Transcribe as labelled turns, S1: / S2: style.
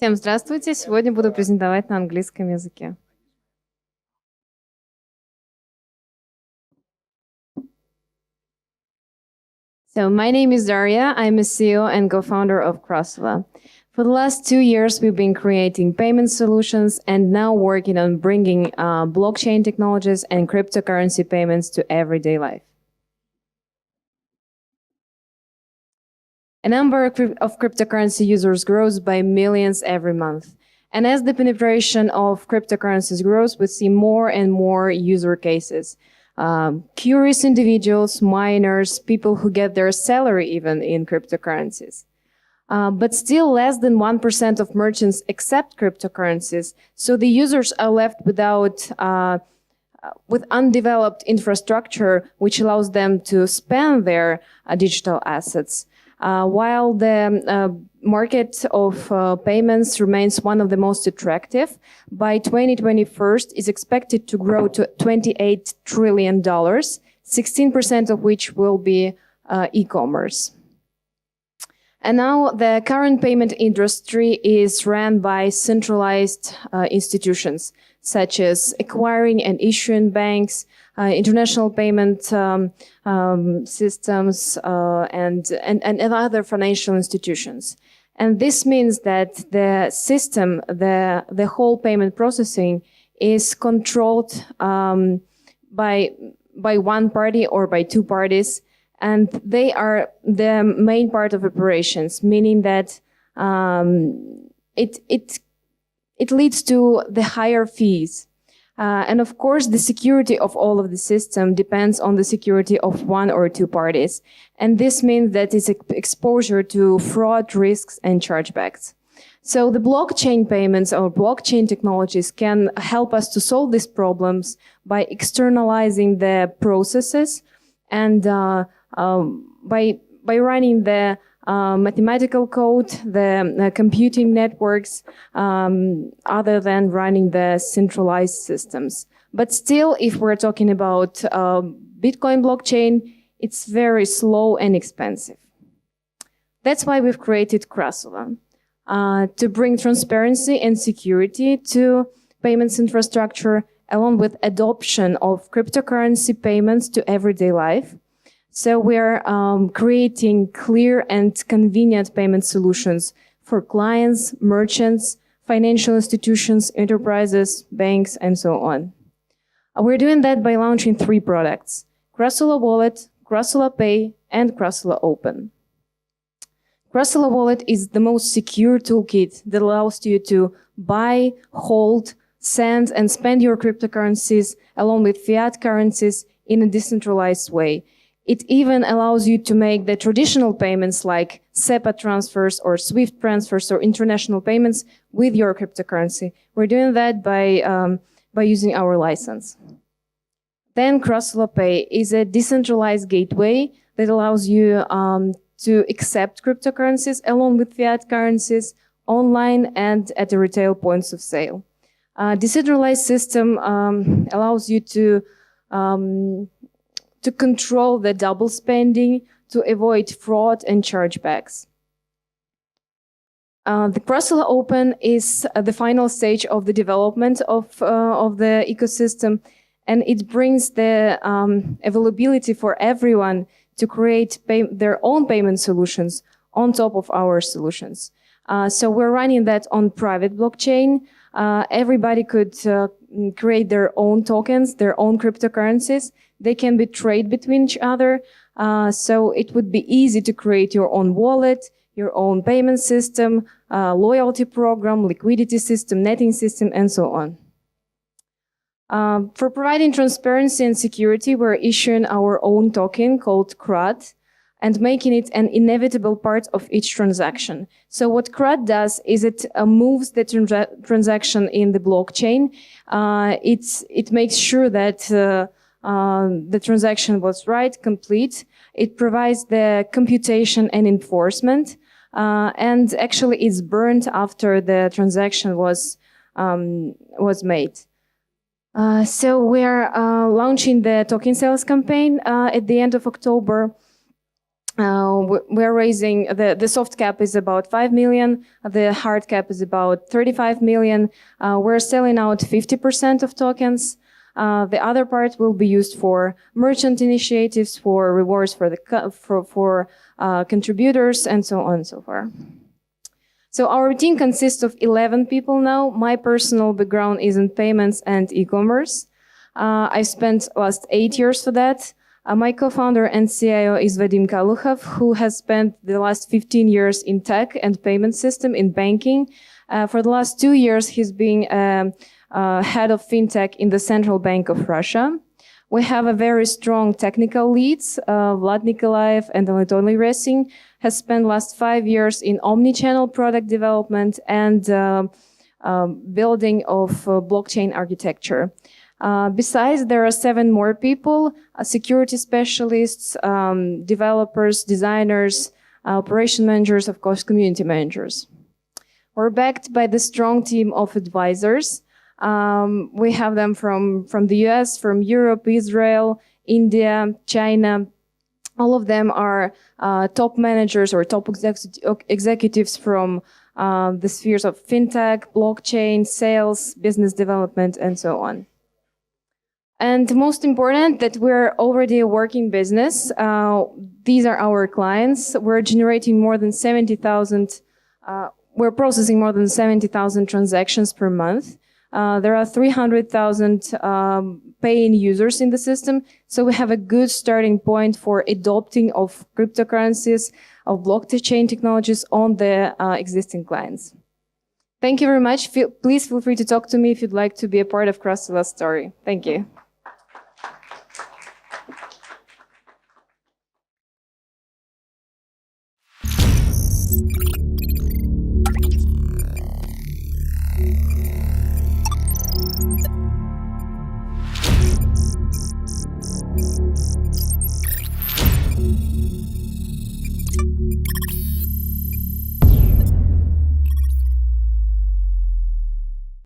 S1: Всем здравствуйте! Сегодня буду презентовать на английском языке. So, my name is Daria. I'm a CEO and co-founder of Crossova. For the last 2 years, we've been creating payment solutions and now working on bringing blockchain technologies and cryptocurrency payments to everyday life. A number of cryptocurrency users grows by millions every month. And as the penetration of cryptocurrencies grows, we see more and more user cases. Curious individuals, miners, people who get their salary even in cryptocurrencies. But still less than 1% of merchants accept cryptocurrencies. So the users are left with undeveloped infrastructure, which allows them to spend their digital assets. While the market of payments remains one of the most attractive, by 2021 is expected to grow to $28 trillion, 16% of which will be e-commerce. And now the current payment industry is run by centralized institutions, such as acquiring and issuing banks, international payment systems, and other financial institutions. And this means that the system, the whole payment processing is controlled by one party or by two parties, and they are the main part of operations, meaning that it leads to the higher fees. And of course, the security of all of the system depends on the security of one or two parties. And this means that it's exposure to fraud risks and chargebacks. So the blockchain payments or blockchain technologies can help us to solve these problems by externalizing the processes and by running the mathematical code, the computing networks, other than running the centralized systems. But still, if we're talking about Bitcoin blockchain, it's very slow and expensive. That's why we've created Crossova, to bring transparency and security to payments infrastructure, along with adoption of cryptocurrency payments to everyday life. So we're creating clear and convenient payment solutions for clients, merchants, financial institutions, enterprises, banks, and so on. We're doing that by launching 3 products: Crossova Wallet, Crossova Pay, and Crossova Open. Crossova Wallet is the most secure toolkit that allows you to buy, hold, send, and spend your cryptocurrencies along with fiat currencies in a decentralized way. It even allows you to make the traditional payments like SEPA transfers or SWIFT transfers or international payments with your cryptocurrency. We're doing that by using our license. Then Crossova Pay is a decentralized gateway that allows you to accept cryptocurrencies along with fiat currencies online and at the retail points of sale. Decentralized system allows you to control the double spending, to avoid fraud and chargebacks. The Crossova Open is the final stage of the development of the ecosystem, and it brings the availability for everyone to create their own payment solutions on top of our solutions. So we're running that on private blockchain. Everybody could create their own tokens, their own cryptocurrencies. They can be traded between each other. So it would be easy to create your own wallet, your own payment system, loyalty program, liquidity system, netting system, and so on. For providing transparency and security, we're issuing our own token called CRUD and making it an inevitable part of each transaction. So what CRUD does is it moves the transaction in the blockchain. It makes sure that the transaction was right, complete. It provides the computation and enforcement, and actually it's burned after the transaction was made. So we're launching the token sales campaign at the end of October. We're raising, the soft cap is about 5 million, the hard cap is about 35 million. We're selling out 50% of tokens. The other part will be used for merchant initiatives, for rewards for contributors, and so on and so forth. So our team consists of 11 people now. My personal background is in payments and e-commerce. I spent last 8 years for that. My co-founder and CIO is Vadim Kalukhov, who has spent the last 15 years in tech and payment system in banking. For the last 2 years, he's been head of fintech in the Central Bank of Russia. We have a very strong technical leads. Vlad Nikolaev and Anatoly Resing has spent last 5 years in omni-channel product development and building of blockchain architecture. Besides, there are 7 more people, security specialists, developers, designers, operation managers, of course, community managers. We're backed by the strong team of advisors. We have them from the US, from Europe, Israel, India, China. All of them are top managers or top executives from the spheres of fintech, blockchain, sales, business development, and so on. And most important, that we're already a working business. These are our clients. We're generating more than 70,000, we're processing more than 70,000 transactions per month. There are 300,000 paying users in the system. So we have a good starting point for adopting of cryptocurrencies, of blockchain technologies on the existing clients. Thank you very much. Please feel free to talk to me if you'd like to be a part of Cross-Sell story. Thank you.